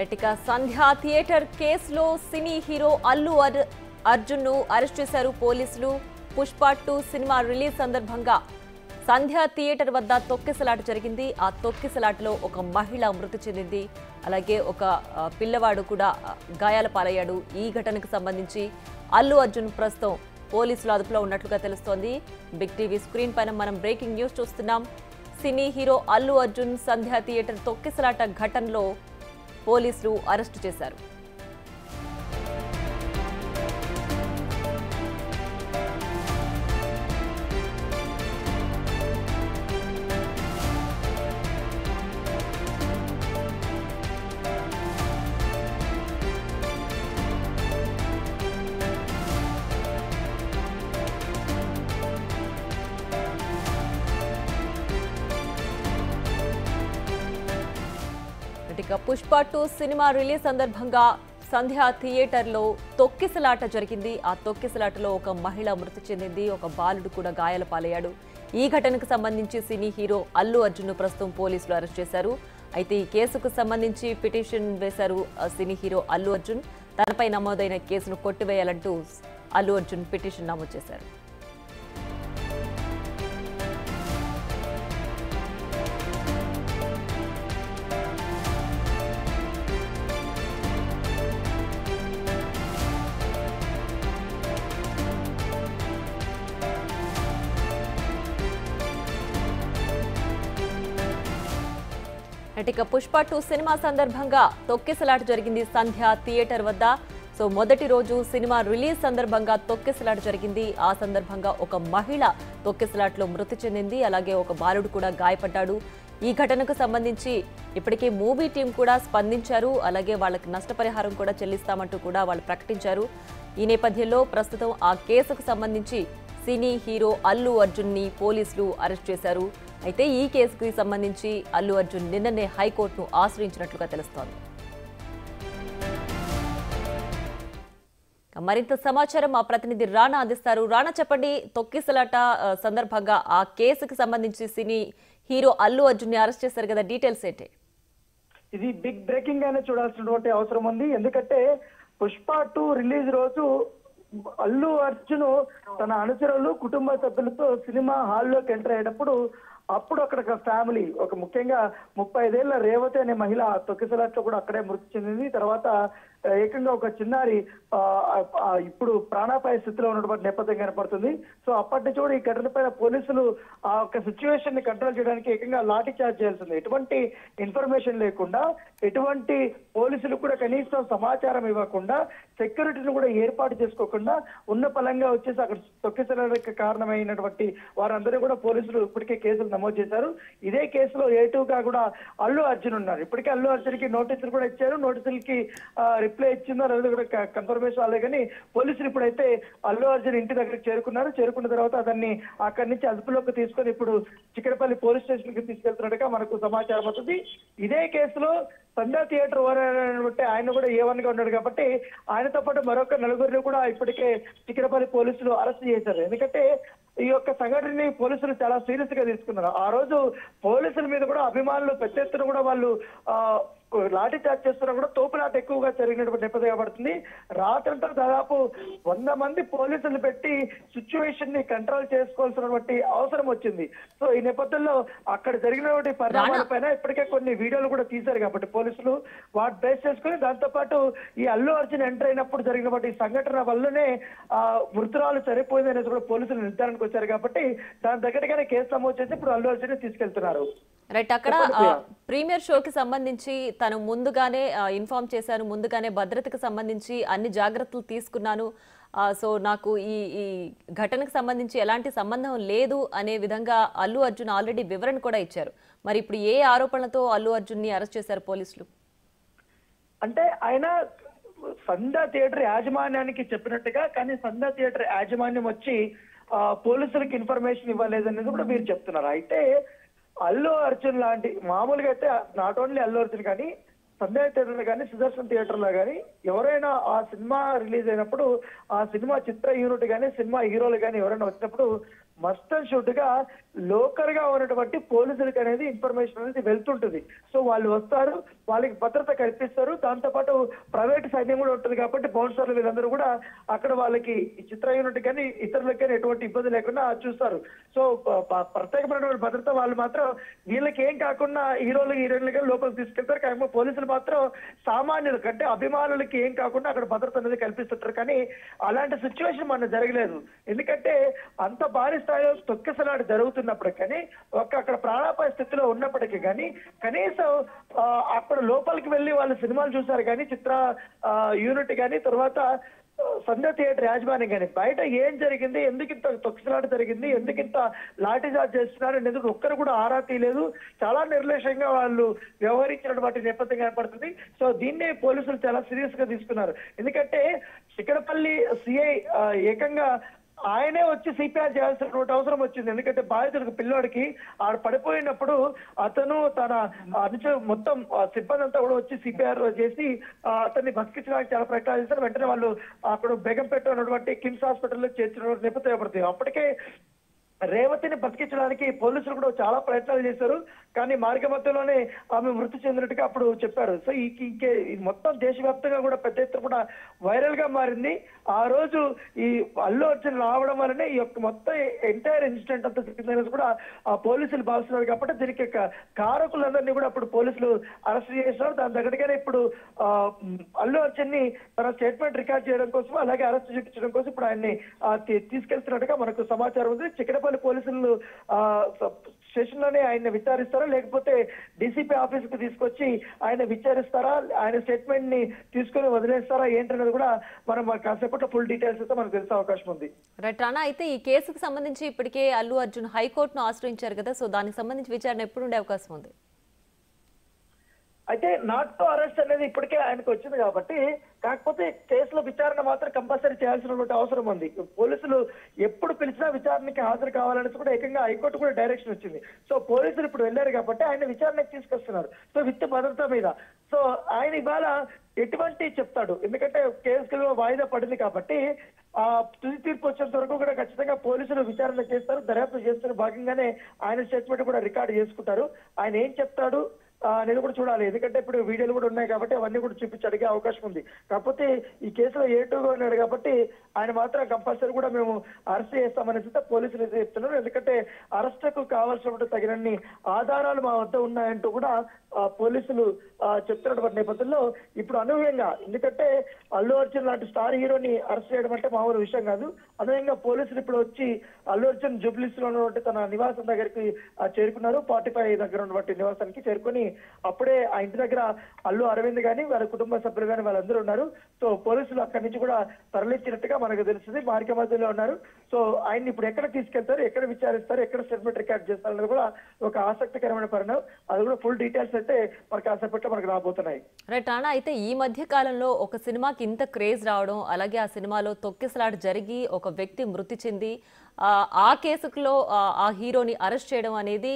రైటిక సంధ్యా theatre కేసులో cine hero Allu Arjun ను arrest చేశారు పోలీసులు. పుష్ప 2 సినిమా రిలీజ్ సందర్భంగా సంధ్యా థియేటర్ వద్ద తొక్కిసలాట జరిగింది. ఆ తొక్కిసలాటలో ఒక మహిళ మృతి చెందింది. అలాగే ఒక పిల్లవాడు కూడా గాయాల పాలయ్యాడు. ఈ ఘటనకు సంబంధించి అల్లు అర్జున్ ప్రస్తుతం పోలీసుల అదుపులో ఉన్నట్లుగా తెలుస్తోంది. బిగ్ టీవీ స్క్రీన్ పైన మనం బ్రేకింగ్ న్యూస్ చూస్తున్నాం. సినీ హీరో అల్లు అర్జున్ సంధ్యా థియేటర్ తొక్కిసలాట ఘటనలో పోలీసులు అరెస్టు చేశారు. పుష్ప 2 సినిమా రిలీజ్ సందర్భంగా సంధ్యా థియేటర్లో తొక్కిసలాట జరిగింది. ఆ తొక్కిసలాటలో ఒక మహిళ మృతి చెందింది. ఒక బాలుడు కూడా గాయాల పాలయ్యాడు. ఈ ఘటనకు సంబంధించి సినీ హీరో అల్లు అర్జున్ ప్రస్తుతం పోలీసులు అరెస్ట్ చేశారు. అయితే ఈ కేసుకు సంబంధించి పిటిషన్ వేశారు సినీ హీరో అల్లు అర్జున్. తనపై నమోదైన కేసును కొట్టివేయాలంటూ అల్లు అర్జున్ పిటిషన్ నమోదు చేశారు. ఇక పుష్ప 2 సినిమా సందర్భంగా తొక్కిసలాట జరిగింది సంధ్యా థియేటర్ వద్ద. సో మొదటి రోజు సినిమా రిలీజ్ సందర్భంగా తొక్కిసలాట జరిగింది. ఆ సందర్భంగా ఒక మహిళ తొక్కిసలాటలో మృతి చెందింది. అలాగే ఒక బాలుడు కూడా గాయపడ్డాడు. ఈ ఘటనకు సంబంధించి ఇప్పటికే మూవీ టీం కూడా స్పందించారు. అలాగే వాళ్ళకి నష్టపరిహారం కూడా చెల్లిస్తామంటూ కూడా వాళ్ళు ప్రకటించారు. ఈ నేపథ్యంలో ప్రస్తుతం ఆ కేసుకు సంబంధించి సినీ హీరో అల్లు అర్జున్ ని పోలీసులు అరెస్ట్ చేశారు. అయితే ఈ కేసుకు సంబంధించి అల్లు అర్జున్ నిన్ననే హైకోర్టును ఆశ్రయించినట్లుగా తెలుస్తోంది. మరింత సమాచారం మా ప్రతినిధి రాణా అందిస్తారు. రాణా, చెప్పండి, తొక్కిసలాట సందర్భంగా ఆ కేసుకు సంబంధించి సినీ హీరో అల్లు అర్జున్ ని అరెస్ట్ చేశారు కదా, డీటెయిల్స్ ఏంటి? ఇది బిగ్ బ్రేకింగ్ గానే చూడాల్సినటువంటి అవసరం ఉంది. ఎందుకంటే పుష్ప 2 రిలీజ్ రోజు అల్లు అర్జున్ తన అనుచరులు కుటుంబ సభ్యులతో సినిమా హాల్లోకి ఎంటర్ అయ్యేటప్పుడు అక్కడ ఫ్యామిలీ, ఒక ముఖ్యంగా 35 ఏళ్ల రేవతి అనే మహిళ తొక్కిసలాట్లో కూడా అక్కడే మృతి చెందింది. తర్వాత ఏకంగా ఒక చిన్నారి ఇప్పుడు ప్రాణాపాయ స్థితిలో ఉన్నటువంటి నేపథ్యం కనపడుతుంది. సో అప్పటి నుంచి కూడా ఈ ఘటన పైన పోలీసులు ఆ ఒక సిచ్యువేషన్ ని కంట్రోల్ చేయడానికి ఏకంగా లాఠీ చార్జ్ చేయాల్సింది. ఎటువంటి ఇన్ఫర్మేషన్ లేకుండా, ఎటువంటి పోలీసులు కూడా కనీసం సమాచారం ఇవ్వకుండా, సెక్యూరిటీని కూడా ఏర్పాటు చేసుకోకుండా ఉన్న పలంగా వచ్చేసి అక్కడ తొక్కిసలాటకు కారణమైనటువంటి వారందరూ కూడా పోలీసులు ఇప్పటికే కేసులు నమోదు చేశారు. ఇదే కేసులో A2గా కూడా అల్లు అర్జున్ ఉన్నారు. ఇప్పటికే అల్లు అర్జున్ కి నోటీసులు కూడా ఇచ్చారు. నోటీసులకి రిప్లై ఇచ్చిందో అనేది కూడా కన్ఫర్మేషన్ రాలే. కానీ పోలీసులు ఇప్పుడైతే అల్లు అర్జున్ ఇంటి దగ్గరికి చేరుకున్న తర్వాత అతన్ని అక్కడి నుంచి అదుపులోకి తీసుకొని ఇప్పుడు చిక్కడపల్లి పోలీస్ స్టేషన్ కి తీసుకెళ్తున్నట్టుగా మనకు సమాచారం అవుతుంది. ఇదే కేసులో సంధ్యా థియేటర్ ఓనర్ ఆయన కూడా A1 గా ఉన్నాడు కాబట్టి ఆయనతో పాటు మరొక నలుగురిని కూడా ఇప్పటికే చిక్కడపల్లి పోలీసులు అరెస్ట్ చేశారు. ఎందుకంటే ఈ యొక్క సంఘటనని పోలీసులు చాలా సీరియస్ గా తీసుకున్నారు. ఆ రోజు పోలీసుల మీద కూడా అభిమానులు పెద్ద ఎత్తున కూడా వాళ్ళు లాఠీ చార్జ్ చేస్తున్నా కూడా తోపులాట ఎక్కువగా జరిగినటువంటి నేపథ్యం పడుతుంది. రాత్రంతా దాదాపు 100 మంది పోలీసులు పెట్టి సిచ్యువేషన్ ని కంట్రోల్ చేసుకోవాల్సినటువంటి అవసరం వచ్చింది. సో ఈ నేపథ్యంలో అక్కడ జరిగినటువంటి పరిణామాల పైన ఇప్పటికే కొన్ని వీడియోలు కూడా తీశారు కాబట్టి పోలీసులు వాటి బేస్ చేసుకుని, దాంతో పాటు ఈ అల్లు అర్జున్ ఎంటర్ అయినప్పుడు జరిగినటువంటి సంఘటన వల్లనే మృతురాలు చనిపోయింది అనేది కూడా పోలీసులు నిర్ధారణకు వచ్చారు కాబట్టి దాని దగ్గరగానే కేసు నమోదు చేసి ఇప్పుడు అల్లు అర్జున్ తీసుకెళ్తున్నారు. రైట్, అక్కడ ప్రీమియర్ షోకి సంబంధించి తను ముందుగానే ఇన్ఫార్మ్ చేశాను, ముందుగానే భద్రతకు సంబంధించి అన్ని జాగ్రత్తలు తీసుకున్నాను, సో నాకు ఈ ఘటనకు సంబంధించి ఎలాంటి సంబంధం లేదు అనే విధంగా అల్లు అర్జున్ ఆల్రెడీ వివరణ కూడా ఇచ్చారు. మరి ఇప్పుడు ఏ ఆరోపణలతో అల్లు అర్జున్ ని అరెస్ట్ చేశారు పోలీసులు? అంటే ఆయన సంధ్యా థియేటర్ యాజమాన్యానికి చెప్పినట్టుగా, కానీ సంధ్యా థియేటర్ యాజమాన్యం వచ్చి పోలీసులకు ఇన్ఫర్మేషన్ ఇవ్వలేదనేది కూడా మీరు చెప్తున్నారు. అయితే అల్లు అర్జున్ లాంటి మామూలుగా అయితే నాట్ ఓన్లీ అల్లు అర్జున్ కానీ సంధ్యా థియేటర్లో కానీ సుదర్శన్ థియేటర్లో కానీ ఎవరైనా ఆ సినిమా రిలీజ్ అయినప్పుడు ఆ సినిమా చిత్ర యూనిట్ కానీ సినిమా హీరోలు కానీ ఎవరైనా వచ్చినప్పుడు మస్ట్ అండ్ షుడ్ గా లోకల్ గా ఉన్నటువంటి పోలీసులకు అనేది ఇన్ఫర్మేషన్ అనేది వెళ్తుంటుంది. సో వాళ్ళు వస్తారు, వాళ్ళకి భద్రత కల్పిస్తారు. దాంతో పాటు ప్రైవేట్ సైన్యం కూడా ఉంటుంది కాబట్టి బౌన్సర్లు వీళ్ళందరూ కూడా అక్కడ వాళ్ళకి ఈ చిత్ర యూనిట్ కానీ ఇతరులకు కానీ ఎటువంటి ఇబ్బంది లేకుండా చూస్తారు. సో ప్రత్యేకమైనటువంటి భద్రత వాళ్ళు మాత్రం వీళ్ళకి ఏం కాకుండా హీరోయిన్లుగా లోపలికి తీసుకెళ్తారు. కానీ పోలీసులు మాత్రం సామాన్యులకు అంటే అభిమానులకి ఏం కాకుండా అక్కడ భద్రత అనేది కల్పిస్తుంటారు. కానీ అలాంటి సిచ్యువేషన్ మన జరగలేదు. ఎందుకంటే అంత భారీ స్థాయిలో తొక్కిసలాట జరుగుతున్నప్పుడు కానీ అక్కడ ప్రాణాపాయ స్థితిలో ఉన్నప్పటికీ కానీ కనీసం అక్కడ లోపలికి వెళ్ళి వాళ్ళు సినిమాలు చూసారు కానీ చిత్ర యూనిట్ కానీ తర్వాత సంధ్య థియేటర్ యాజమాన్యం కానీ బయట ఏం జరిగింది, ఎందుకు ఇంత తొక్కిసలాట జరిగింది, ఎందుకు ఇంత లాఠీచార్జ్ చేస్తున్నారు ఎందుకు ఒక్కరు కూడా ఆరా తీయలేదు. చాలా నిర్లక్ష్యంగా వాళ్ళు వ్యవహరించినటువంటి నేపథ్యం కనపడుతుంది. సో దీన్ని పోలీసులు చాలా సీరియస్ గా తీసుకున్నారు. ఎందుకంటే చిక్కడపల్లి సిఐ ఏకంగా ఆయనే వచ్చి సిపిఆర్ చేయాల్సినటువంటి అవసరం వచ్చింది. ఎందుకంటే బాధితుడికి పిల్లోడికి ఆడ పడిపోయినప్పుడు అతను తన మొత్తం సిబ్బంది అంతా కూడా వచ్చి సిపిఆర్ చేసి అతన్ని బతికించడానికి చాలా ప్రయత్నాలు చేశారు. వెంటనే వాళ్ళు అక్కడ బేగంపేట ఉన్నటువంటి కిమ్స్ హాస్పిటల్లో చేర్చిన నేపథ్యం పడుతుంది. అప్పటికే రేవతిని బతికించడానికి పోలీసులు కూడా చాలా ప్రయత్నాలు చేశారు. కానీ మార్గ మధ్యలోనే ఆమె మృతి చెందినట్టుగా అప్పుడు చెప్పారు. సో ఈ మొత్తం దేశవ్యాప్తంగా కూడా పెద్ద ఎత్తున కూడా వైరల్ గా మారింది. ఆ రోజు ఈ అల్లు అర్జున్ రావడం వల్లనే ఈ యొక్క మొత్తం ఎంటైర్ ఇన్సిడెంట్ అంతా జరిగిందనేది కూడా పోలీసులు భావిస్తున్నారు. కాబట్టి దీనికి కారకులందరినీ కూడా అప్పుడు పోలీసులు అరెస్ట్ చేస్తున్నారు. దాని తగ్గట్టుగానే ఇప్పుడు అల్లు అర్జున్ ని తన స్టేట్మెంట్ రికార్డ్ చేయడం కోసం అలాగే అరెస్ట్ చూపించడం కోసం ఇప్పుడు ఆయన్ని తీసుకెళ్తున్నట్టుగా మనకు సమాచారం ఉంది. చిక్కడపల్లి పోలీసులు స్టేషన్ లోనే ఆయన విచారిస్తారా లేకపోతే డీసీపీ ఆఫీస్ కు తీసుకొచ్చి ఆయన విచారిస్తారా, ఆయన స్టేట్మెంట్ ని తీసుకుని వదిలేస్తారా ఏంటనేది కూడా మనం కాసేపట్లో ఫుల్ డీటెయిల్స్ అయితే మనకు తెలిసే అవకాశం ఉంది. రైట్ రానా, అయితే ఈ కేసుకు సంబంధించి ఇప్పటికే అల్లు అర్జున్ హైకోర్టును ఆశ్రయించారు కదా, సో దానికి సంబంధించి విచారణ ఎప్పుడు ఉండే అవకాశం ఉంది? అయితే నాట్ టు అరెస్ట్ అనేది ఇప్పటికే ఆయనకు వచ్చింది కాబట్టి, కాకపోతే కేసులో విచారణ మాత్రం కంపల్సరీ చేయాల్సినటువంటి అవసరం ఉంది. పోలీసులు ఎప్పుడు పిలిచినా విచారణకి హాజరు కావాలనేసి కూడా ఏకంగా హైకోర్టు కూడా డైరెక్షన్ వచ్చింది. సో పోలీసులు ఇప్పుడు వెళ్ళారు కాబట్టి ఆయన విచారణకు తీసుకొస్తున్నారు. సో విత్ భద్రత మీద సో ఆయన ఇవాళ ఎటువంటి చెప్తాడు, ఎందుకంటే కేసులో వాయిదా పడింది కాబట్టి ఆ తుది తీర్పు వచ్చేంత వరకు కూడా ఖచ్చితంగా పోలీసులు విచారణ చేస్తారు, దర్యాప్తు చేస్తున్న భాగంగానే ఆయన స్టేట్మెంట్ కూడా రికార్డు చేసుకుంటారు. ఆయన ఏం చెప్తాడు అనేది కూడా చూడాలి. ఎందుకంటే ఇప్పుడు వీడియోలు కూడా ఉన్నాయి కాబట్టి అవన్నీ కూడా చూపించి అడిగే అవకాశం ఉంది. కాకపోతే ఈ కేసులో ఏటుగా ఉన్నాడు కాబట్టి ఆయన మాత్రం కంపల్సరీ కూడా మేము అరెస్ట్ చేస్తామనేసి పోలీసులు అయితే చెప్తున్నారు. ఎందుకంటే అరెస్టుకు కావాల్సినటువంటి తగినన్ని ఆధారాలు మా వద్ద ఉన్నాయంటూ కూడా పోలీసులు చెప్తున్నటువంటి నేపథ్యంలో ఇప్పుడు అనూహ్యంగా, ఎందుకంటే అల్లు అర్జున్ లాంటి స్టార్ హీరోని అరెస్ట్ చేయడం అంటే మామూలు విషయం కాదు. అనూహ్యంగా పోలీసులు ఇప్పుడు వచ్చి అల్లు అర్జున్ జూబ్లీస్ లో ఉన్నటువంటి తన నివాసం దగ్గరికి చేరుకున్నారు. 45 దగ్గర ఉన్నటువంటి నివాసానికి చేరుకొని అప్పుడే ఆ ఇంటి దగ్గర అల్లు అరవింద్ గాని వాళ్ళ కుటుంబ సభ్యులు గాని వాళ్ళందరూ ఉన్నారు. సో పోలీసులు అక్కడి నుంచి కూడా తరలించినట్టుగా మనకు తెలుస్తుంది. మార్గ మధ్యలో ఉన్నారు. సో ఆయన్ని ఇప్పుడు ఎక్కడ తీసుకెళ్తారు, ఎక్కడ విచారిస్తారు, ఎక్కడ స్టేట్మెంట్ రికార్డ్ చేస్తారు అనేది కూడా ఒక ఆసక్తికరమైన పరిణామం. అది కూడా ఫుల్ డీటెయిల్స్ అయితే మనకు కాసేపట్లో మనకు రాబోతున్నాయి. రైట్ రానా, అయితే ఈ మధ్య కాలంలో ఒక సినిమాకి ఇంత క్రేజ్ రావడం, అలాగే ఆ సినిమాలో తొక్కిసలాట జరిగి ఒక వ్యక్తి మృతి చెంది ఆ కేసులో ఆ హీరోని అరెస్ట్ చేయడం అనేది